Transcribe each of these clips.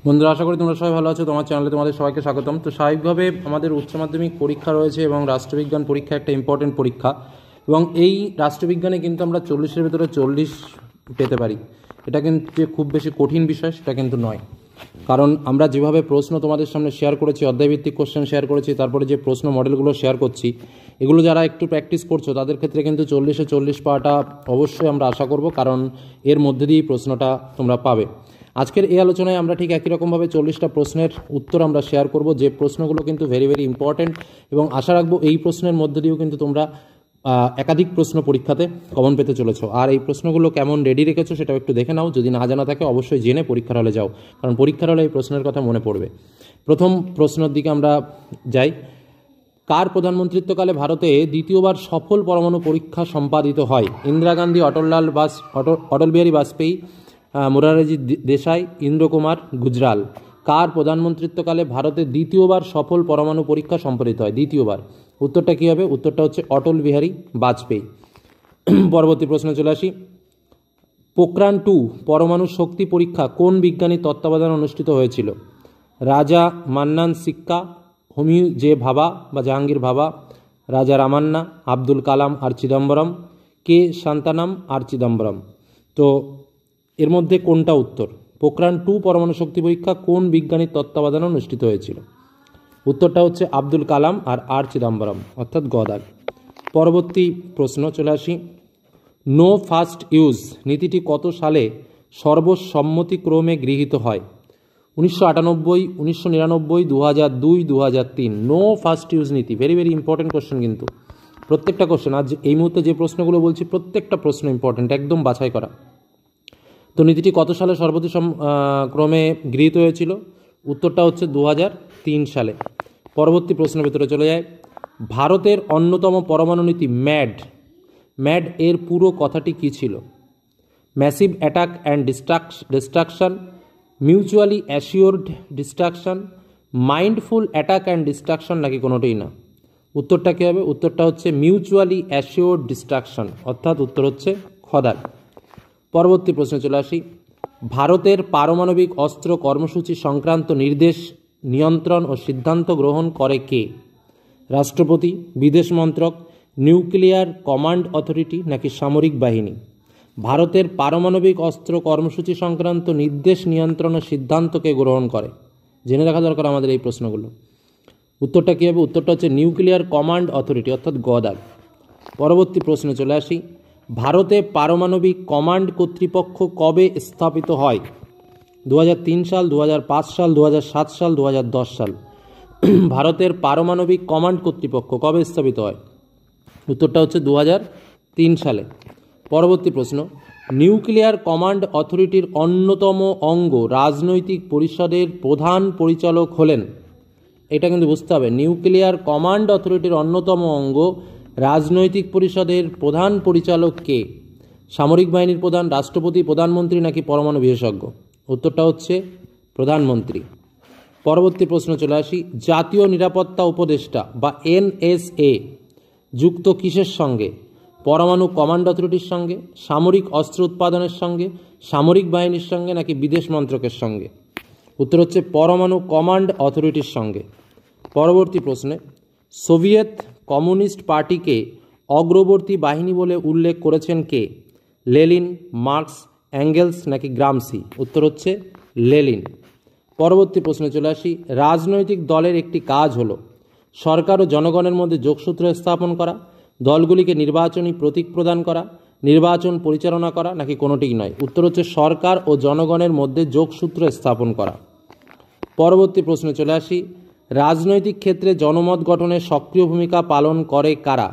বন্ধুরা, আশা করি তোমরা সবাই ভালো আছো। তোমার চ্যানেলে তোমাদের সবাইকে স্বাগতম। তো স্বাভাবিকভাবে আমাদের উচ্চ মাধ্যমিক পরীক্ষা রয়েছে এবং রাষ্ট্রবিজ্ঞান পরীক্ষা একটা ইম্পর্টেন্ট পরীক্ষা, এবং এই রাষ্ট্রবিজ্ঞানে কিন্তু আমরা 40-এর ভেতরে 40 পেতে পারি। এটা কিন্তু যে খুব বেশি কঠিন বিষয় সেটা কিন্তু নয়, কারণ আমরা যেভাবে প্রশ্ন তোমাদের সামনে শেয়ার করেছি, অধ্যায়ভিত্তিক কোশ্চেন শেয়ার করেছি, তারপরে যে প্রশ্ন মডেলগুলো শেয়ার করছি, এগুলো যারা একটু প্র্যাকটিস করছো তাদের ক্ষেত্রে কিন্তু 40-এ 40 পাওয়াটা অবশ্যই আমরা আশা করব, কারণ এর মধ্যে দিয়েই প্রশ্নটা তোমরা পাবে। আজকের এই আলোচনায় আমরা ঠিক একই রকমভাবে 40টা প্রশ্নের উত্তর আমরা শেয়ার করব, যে প্রশ্নগুলো কিন্তু ভেরি ভেরি ইম্পর্টেন্ট, এবং আশা রাখবো এই প্রশ্নের মধ্যে দিয়েও কিন্তু তোমরা একাধিক প্রশ্ন পরীক্ষাতে কমন পেতে চলেছো। আর এই প্রশ্নগুলো কেমন রেডি রেখেছো সেটাও একটু দেখে নাও, যদি না জানা থাকে অবশ্যই জেনে পরীক্ষার হলে যাও, কারণ পরীক্ষার হলে এই প্রশ্নের কথা মনে পড়বে। প্রথম প্রশ্নের দিকে আমরা যাই। কার প্রধানমন্ত্রিত্বকালে ভারতে দ্বিতীয়বার সফল পরমাণু পরীক্ষা সম্পাদিত হয়? ইন্দিরা গান্ধী, অটল বিহারী বাজপেয়ী, মোরারজি দেশাই, ইন্দ্র কুমার গুজরাল। কার প্রধানমন্ত্রিত্বকালে ভারতে দ্বিতীয়বার সফল পরমাণু পরীক্ষা সম্পাদিত হয়? দ্বিতীয়বার। উত্তরটা কী হবে? উত্তরটা হচ্ছে অটল বিহারী বাজপেয়ী। পরবর্তী প্রশ্নে চলে আসি। পোখরান-2 পরমাণু শক্তি পরীক্ষা কোন বিজ্ঞানীর তত্ত্বাবধানে অনুষ্ঠিত হয়েছিল? রাজা মান্নান সিক্কা, হোমি জে ভাবা বা জাহাঙ্গীর ভাবা, রাজা রামান্না, আব্দুল কালাম আর চিদম্বরম, কে শান্তানাম আর চিদম্বরম। তো এর মধ্যে কোনটা উত্তর? পোখরান-2 পরমাণু শক্তি পরীক্ষা কোন বিজ্ঞানীর তত্ত্বাবধানে অনুষ্ঠিত হয়েছিল? উত্তরটা হচ্ছে আব্দুল কালাম আর চিদম্বরম, অর্থাৎ গদাগ। পরবর্তী প্রশ্ন চলে আসি। নো ফার্স্ট ইউজ নীতিটি কত সালে সর্বসম্মতিক্রমে গৃহীত হয়? 1998, 1999, 2002, 2003। নো ফার্স্ট ইউজ নীতি ভেরি ভেরি ইম্পর্টেন্ট কোশ্চেন, কিন্তু প্রত্যেকটা কোশ্চেন আজ এই মুহূর্তে যে প্রশ্নগুলো বলছি প্রত্যেকটা প্রশ্ন ইম্পর্টেন্ট, একদম বাছাই করা। তো নীতিটি কত সালে সর্বতি ক্রমে গৃহীত হয়েছিল? উত্তরটা হচ্ছে 2003 সালে। পরবর্তী প্রশ্নের ভেতরে চলে যায়। ভারতের অন্যতম পরমাণু নীতি ম্যাড এর পুরো কথাটি কী ছিল? Massive attack and destruction, mutually assured destruction, mindful attack and destruction, নাকি কোনোটাই না? উত্তরটা কী হবে? উত্তরটা হচ্ছে মিউচুয়ালি অ্যাসিওরড ডিস্ট্রাকশন, অর্থাৎ উত্তর হচ্ছে খদার। পরবর্তী প্রশ্নে চলে আসি। ভারতের পারমাণবিক অস্ত্র কর্মসূচি সংক্রান্ত নির্দেশ, নিয়ন্ত্রণ ও সিদ্ধান্ত গ্রহণ করে কে? রাষ্ট্রপতি, বিদেশ মন্ত্রক, নিউক্লিয়ার কমান্ড অথরিটি, নাকি সামরিক বাহিনী? ভারতের পারমাণবিক অস্ত্র কর্মসূচি সংক্রান্ত নির্দেশ, নিয়ন্ত্রণ ও সিদ্ধান্তকে গ্রহণ করে? জেনে রাখা দরকার আমাদের এই প্রশ্নগুলো। উত্তরটা কী হবে? উত্তরটা হচ্ছে নিউক্লিয়ার কমান্ড অথরিটি, অর্থাৎ গদাগ। পরবর্তী প্রশ্নে চলে আসি। ভারতে পারমাণবিক কমান্ড কর্তৃপক্ষ কবে স্থাপিত হয়? 2003 সাল, 2005 সাল, 2007 সাল, 2010 সাল। ভারতের পারমাণবিক কমান্ড কর্তৃপক্ষ কবে স্থাপিত হয়? উত্তরটা হচ্ছে 2003 সালে। পরবর্তী প্রশ্ন। নিউক্লিয়ার কমান্ড অথরিটির অন্যতম অঙ্গ রাজনৈতিক পরিষদের প্রধান পরিচালক হলেন? এটা কিন্তু বুঝতে হবে। নিউক্লিয়ার কমান্ড অথরিটির অন্যতম অঙ্গ রাজনৈতিক পরিষদের প্রধান পরিচালক কে? সামরিক বাহিনীর প্রধান, রাষ্ট্রপতি, প্রধানমন্ত্রী, নাকি পরমাণু বিশেষজ্ঞ? উত্তরটা হচ্ছে প্রধানমন্ত্রী। পরবর্তী প্রশ্ন চলে আসি। জাতীয় নিরাপত্তা উপদেষ্টা বা NSA যুক্ত কিসের সঙ্গে? পরমাণু কমান্ড অথরিটির সঙ্গে, সামরিক অস্ত্র উৎপাদনের সঙ্গে, সামরিক বাহিনীর সঙ্গে, নাকি বিদেশ মন্ত্রকের সঙ্গে? উত্তর হচ্ছে পরমাণু কমান্ড অথরিটির সঙ্গে। পরবর্তী প্রশ্নে। সোভিয়েত কমিউনিস্ট পার্টিকে অগ্রবর্তী বাহিনী বলে উল্লেখ করেছেন কে? লেনিন, মার্কস, অ্যাঙ্গেলস, নাকি গ্রামসি? উত্তর হচ্ছে লেনিন। পরবর্তী প্রশ্নে চলে আসি। রাজনৈতিক দলের একটি কাজ হলো সরকার ও জনগণের মধ্যে যোগসূত্র স্থাপন করা, দলগুলিকে নির্বাচনী প্রতীক প্রদান করা, নির্বাচন পরিচালনা করা, নাকি কোনোটিই নয়? উত্তর হচ্ছে সরকার ও জনগণের মধ্যে যোগসূত্র স্থাপন করা। পরবর্তী প্রশ্নে চলে আসি। রাজনৈতিক ক্ষেত্রে জনমত গঠনে সক্রিয় ভূমিকা পালন করে কারা?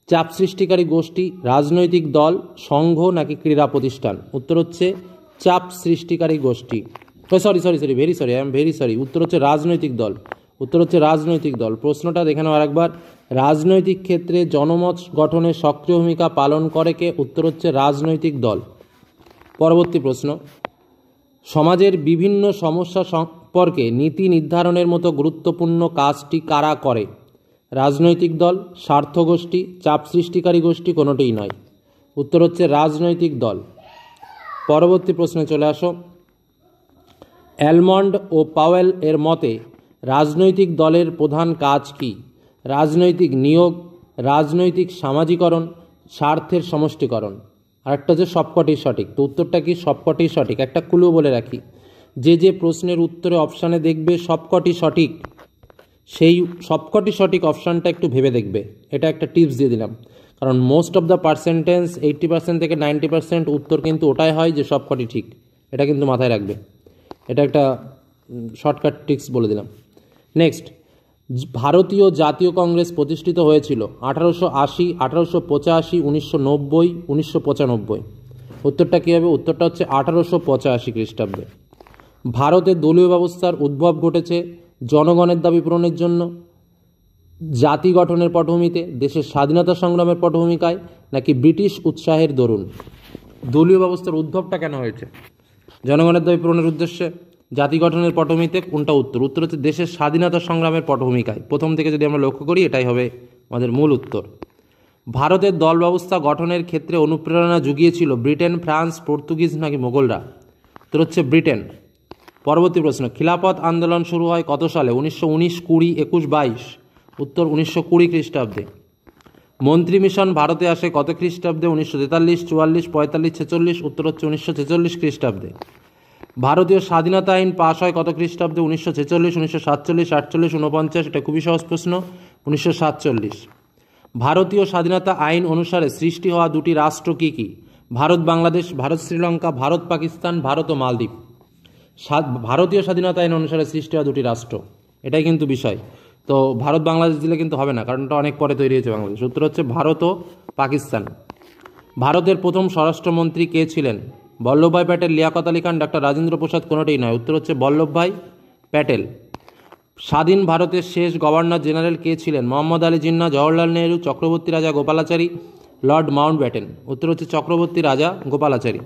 চাপ সৃষ্টিকারী গোষ্ঠী, রাজনৈতিক দল, সংঘ, নাকি ক্রীড়া প্রতিষ্ঠান? উত্তর হচ্ছে চাপ সৃষ্টিকারী গোষ্ঠী। Very sorry. উত্তর হচ্ছে রাজনৈতিক দল। উত্তর হচ্ছে রাজনৈতিক দল। প্রশ্নটা দেখে নাও আরেকবার। রাজনৈতিক ক্ষেত্রে জনমত গঠনে সক্রিয় ভূমিকা পালন করে কে? উত্তর হচ্ছে রাজনৈতিক দল। পরবর্তী প্রশ্ন। সমাজের বিভিন্ন সমস্যা সম্পর্কে নীতি নির্ধারণের মতো গুরুত্বপূর্ণ কাজটি কারা করে? রাজনৈতিক দল, স্বার্থগোষ্ঠী, চাপ সৃষ্টিকারী গোষ্ঠী, কোনোটিই নয়? উত্তর হচ্ছে রাজনৈতিক দল। পরবর্তী প্রশ্নে চলে আসো। অ্যালমন্ড ও পাওয়েল এর মতে রাজনৈতিক দলের প্রধান কাজ কি? রাজনৈতিক নিয়োগ, রাজনৈতিক সামাজিকরণ, স্বার্থের সমষ্টিকরণ। আরেকটা যে সবকটি সঠিক, তো উত্তরটা কি? সবকটি সঠিক। একটা ক্লু বলে রাখি, যে প্রশ্নের উত্তরে অপশানে দেখবে সবকটি সঠিক, সেই সবকটি সঠিক অপশানটা একটু ভেবে দেখবে। এটা একটা টিপস দিয়ে দিলাম, কারণ মোস্ট অফ দ্য পার্সেন্টেজ 80% থেকে 90% উত্তর কিন্তু ওটাই হয় যে সবকটি ঠিক। এটা কিন্তু মাথায় রাখবে, এটা একটা শর্টকাট টিপস বলে দিলাম। নেক্সট, ভারতীয় জাতীয় কংগ্রেস প্রতিষ্ঠিত হয়েছিল 1880, 1885, 1990, 1995। উত্তরটা কী হবে? উত্তরটা হচ্ছে 1885 খ্রিস্টাব্দে। ভারতের দলীয় ব্যবস্থার উদ্ভব ঘটেছে জনগণের দাবি পূরণের জন্য, জাতি গঠনের পটভূমিতে, দেশের স্বাধীনতা সংগ্রামের পটভূমিকায়, নাকি ব্রিটিশ উৎসাহের দরুন? দলীয় ব্যবস্থার উদ্ভবটা কেন হয়েছে? জনগণের দাবি পূরণের উদ্দেশ্যে, জাতি গঠনের পটভূমিতে। কোনটা উত্তর? উত্তর হচ্ছে দেশের স্বাধীনতা সংগ্রামের পটভূমিকায়। প্রথম থেকে যদি আমরা লক্ষ্য করি এটাই হবে আমাদের মূল উত্তর। ভারতের দল ব্যবস্থা গঠনের ক্ষেত্রে অনুপ্রেরণা জুগিয়েছিল ব্রিটেন, ফ্রান্স, পর্তুগিজ নাকি মোগলরা? উত্তর হচ্ছে ব্রিটেন। পরবর্তী প্রশ্ন, খিলাফত আন্দোলন শুরু হয় কত সালে? 1919, 20, 21, 22? উত্তর 1920 খ্রিস্টাব্দে। মন্ত্রী মিশন ভারতে আসে কত খ্রিস্টাব্দে? 1943, 44, 45, 46? উত্তর হচ্ছে 1946 খ্রিস্টাব্দে। ভারতীয় স্বাধীনতা আইন পাশ হয় কত খ্রিস্টাব্দে? 1946, 1947, 48, 49? এটা খুবই সহজ প্রশ্ন, 1947। ভারতীয় স্বাধীনতা আইন অনুসারে সৃষ্টি হওয়া দুটি রাষ্ট্র কি কি? ভারত বাংলাদেশ, ভারত শ্রীলঙ্কা, ভারত পাকিস্তান, ভারত ও মালদ্বীপ। ভারতীয় স্বাধীনতা আইন অনুসারে সৃষ্টি হওয়া দুটি রাষ্ট্র, এটাই কিন্তু বিষয়। তো ভারত বাংলাদেশ দিলে কিন্তু হবে না, কারণ এটা অনেক পরে তৈরি হয়েছে বাংলাদেশ। উত্তর হচ্ছে ভারত ও পাকিস্তান। ভারতের প্রথম স্বরাষ্ট্রমন্ত্রী কে ছিলেন? বল্লভভাই প্যাটেল, লিয়াকত আলী খান, ডক্টর রাজেন্দ্র প্রসাদ? কোনোটাই নয়। উত্তর হচ্ছে বল্লভভাই প্যাটেল। স্বাধীন ভারতের শেষ গভর্নর জেনারেল কে ছিলেন? মোহাম্মদ আলী জিন্নাহ, জওহরলাল নেহরু, চক্রবর্তী রাজা গোপালাচারী, লর্ড মাউন্টব্যাটেন? উত্তর হচ্ছে চক্রবর্তী রাজা গোপালাচারী।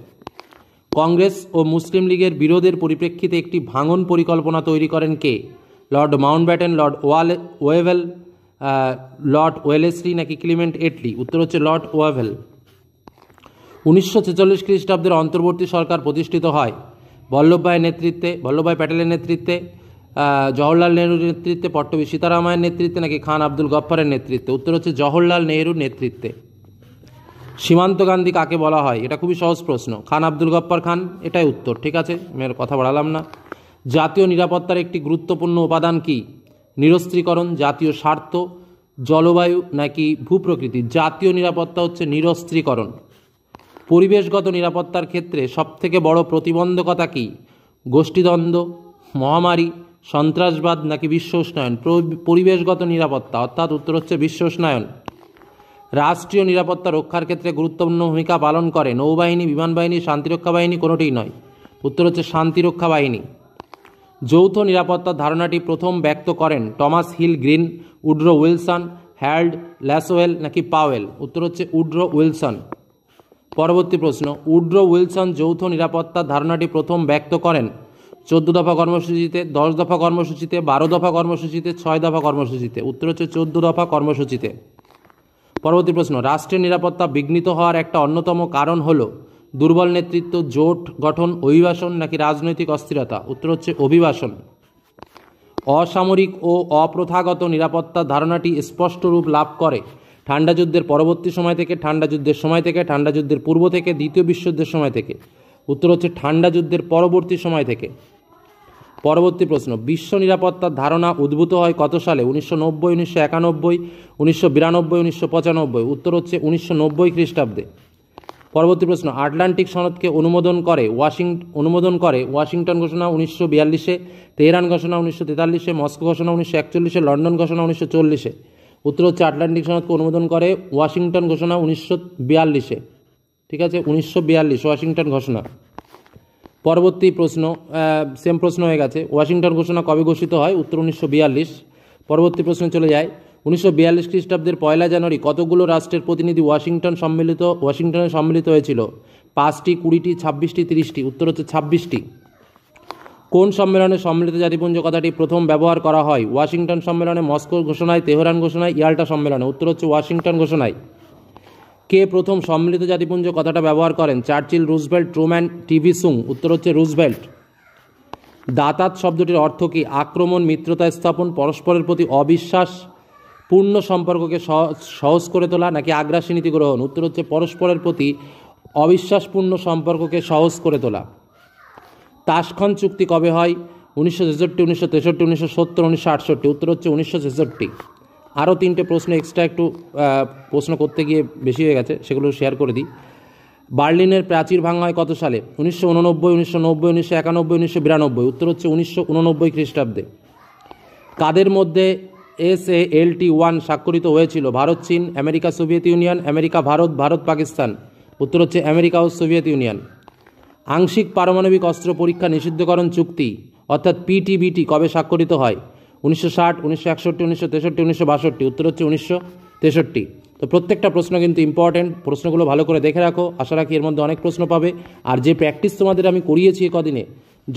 কংগ্রেস ও মুসলিম লীগের বিরোধের পরিপ্রেক্ষিতে একটি ভাঙন পরিকল্পনা তৈরি করেন কে? Lord Mountbatten, Lord Wavell, Lord Wellesley নাকি ক্লিমেন্ট এটলি? উত্তর হচ্ছে লর্ড ওয়েভেল। 1946 খ্রিস্টাব্দের অন্তর্বর্তী সরকার প্রতিষ্ঠিত হয় বল্লভভাই প্যাটেলের নেতৃত্বে, জওহরলাল নেহরুর নেতৃত্বে, পট্টবী সীতারামায়ের নেতৃত্বে নাকি খান আব্দুল গফ্ফারের নেতৃত্বে? উত্তর হচ্ছে জওহরলাল নেহরুর নেতৃত্বে। সীমান্ত গান্ধী কাকে বলা হয়? এটা খুবই সহজ প্রশ্ন, খান আব্দুল গফ্ফার খান, এটাই উত্তর। ঠিক আছে, আমি আর কথা বাড়ালাম না। জাতীয় নিরাপত্তার একটি গুরুত্বপূর্ণ উপাদান কি? নিরস্ত্রীকরণ, জাতীয় স্বার্থ, জলবায়ু নাকি ভূপ্রকৃতি? জাতীয় নিরাপত্তা হচ্ছে নিরস্ত্রীকরণ। পরিবেশগত নিরাপত্তার ক্ষেত্রে সবথেকে বড় প্রতিবন্ধকতা কি? গোষ্ঠীদ্বন্দ্ব, মহামারী, সন্ত্রাসবাদ নাকি বিশ্ব উষ্ণায়ন? পরিবেশগত নিরাপত্তা, অর্থাৎ উত্তর হচ্ছে বিশ্ব উষ্ণায়ন। রাষ্ট্রীয় নিরাপত্তা রক্ষার ক্ষেত্রে গুরুত্বপূর্ণ ভূমিকা পালন করে নৌবাহিনী, বিমান বাহিনী, শান্তিরক্ষা বাহিনী? কোনোটিই নয়। উত্তর হচ্ছে শান্তিরক্ষা বাহিনী। যৌথ নিরাপত্তার ধারণাটি প্রথম ব্যক্ত করেন Thomas Hill Green, Woodrow Wilson, Harold Lasswell নাকি পাওয়েল? উত্তর হচ্ছে উড্রো উইলসন। পরবর্তী প্রশ্ন, উড্রো উইলসন যৌথ নিরাপত্তার ধারণাটি প্রথম ব্যক্ত করেন 14 দফা কর্মসূচিতে, 10 দফা কর্মসূচিতে, 12 দফা কর্মসূচিতে, 6 দফা কর্মসূচিতে? উত্তর হচ্ছে 14 দফা কর্মসূচিতে। পরবর্তী প্রশ্ন, রাষ্ট্রের নিরাপত্তা বিঘ্নিত হওয়ার একটা অন্যতম কারণ হল দুর্বল নেতৃত্ব, জোট গঠন, অভিবাসন নাকি রাজনৈতিক অস্থিরতা? উত্তর হচ্ছে অভিবাসন। অসামরিক ও অপ্রথাগত নিরাপত্তার ধারণাটি স্পষ্ট রূপ লাভ করে ঠান্ডা যুদ্ধের পরবর্তী সময় থেকে, ঠান্ডা যুদ্ধের সময় থেকে, ঠান্ডা যুদ্ধের পূর্ব থেকে, দ্বিতীয় বিশ্বযুদ্ধের সময় থেকে? উত্তর হচ্ছে ঠান্ডা যুদ্ধের পরবর্তী সময় থেকে। পরবর্তী প্রশ্ন, বিশ্ব নিরাপত্তার ধারণা উদ্ভূত হয় কত সালে? 1990, 1991, 1992, 1995? উত্তর হচ্ছে 1990 খ্রিস্টাব্দে। পরবর্তী প্রশ্ন, আটলান্টিক সনদকে অনুমোদন করে ওয়াশিংটন ঘোষণা 1942-এ, তেহরান ঘোষণা 1943-এ, মস্কো ঘোষণা 1941-এ, লন্ডন ঘোষণা 1940-এ? উত্তর হচ্ছে আটলান্টিক সনদকে অনুমোদন করে ওয়াশিংটন ঘোষণা 1942-এ। ঠিক আছে, 1942 ওয়াশিংটন ঘোষণা। পরবর্তী প্রশ্ন, সেম প্রশ্ন হয়ে গেছে, ওয়াশিংটন ঘোষণা কবে ঘোষিত হয়? উত্তর 1942। পরবর্তী প্রশ্নে চলে যায়, 1942 খ্রিস্টাব্দের 1 জানুয়ারি কতগুলো রাষ্ট্রের প্রতিনিধি ওয়াশিংটনে সম্মিলিত হয়েছিল? 5টি, 20টি, 26টি, 30টি? উত্তর হচ্ছে 26টি। কোন সম্মেলনে সম্মিলিত জাতিপুঞ্জ কথাটি প্রথম ব্যবহার করা হয়? ওয়াশিংটন সম্মেলনে, মস্কো ঘোষণায়, তেহরান ঘোষণায়, ইয়াল্টা সম্মেলনে? উত্তর হচ্ছে ওয়াশিংটন ঘোষণায়। কে প্রথম সম্মিলিত জাতিপুঞ্জ কথাটা ব্যবহার করেন? Churchill, Roosevelt, Truman, TV সুং? উত্তর হচ্ছে রুজভেল্ট। দাতাত শব্দটির অর্থ কি? আক্রমণ, মিত্রতা স্থাপন, পরস্পরের প্রতি অবিশ্বাস পূর্ণ সম্পর্ককে সহজ করে তোলা, নাকি আগ্রাসী নীতি গ্রহণ? উত্তর হচ্ছে পরস্পরের প্রতি অবিশ্বাসপূর্ণ সম্পর্ককে সহজ করে তোলা। তাশখন্দ চুক্তি কবে হয়? 1963, 1963, 1970, 1968। উত্তর হচ্ছে 1966। আরও 3টে প্রশ্ন এক্সট্রা একটু প্রশ্ন করতে গিয়ে বেশি হয়ে গেছে, সেগুলো শেয়ার করে দিই। বার্লিনের প্রাচীর ভাঙা হয় কত সালে? 1989, 1990, 1991, 1992। উত্তর হচ্ছে 1989 খ্রিস্টাব্দে। কাদের মধ্যে SALT-1 স্বাক্ষরিত হয়েছিল? ভারত, চীন, America, Soviet union, America, Bharat, Bharat, Pakistan. উত্তর হচ্ছে আমেরিকা ও সোভিয়েত ইউনিয়ন। আংশিক পারমাণবিক অস্ত্র পরীক্ষা নিষিদ্ধকরণ চুক্তি অর্থাৎ PTBT কবে স্বাক্ষরিত হয়? 1960, 1961, 1963, 1962। উত্তর হচ্ছে 1963। তো প্রত্যেকটা প্রশ্ন কিন্তু ইম্পর্টেন্ট, প্রশ্নগুলো ভালো করে দেখে রাখো। আশা রাখি এর মধ্যে অনেক প্রশ্ন পাবে। আর যে প্র্যাকটিস তোমাদের আমি করিয়েছি কদিনে,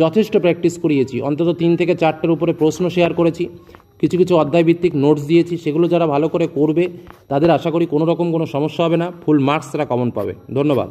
যথেষ্ট প্র্যাকটিস করিয়েছি, অন্তত 3 থেকে 4টের উপরে প্রশ্ন শেয়ার করেছি, কিছু কিছু অধ্যায়ভিত্তিক নোটস দিয়েছি, সেগুলো যারা ভালো করে করবে তাদের আশা করি কোনো রকম কোনো সমস্যা হবে না, ফুল মার্কস তারা কমন পাবে। ধন্যবাদ।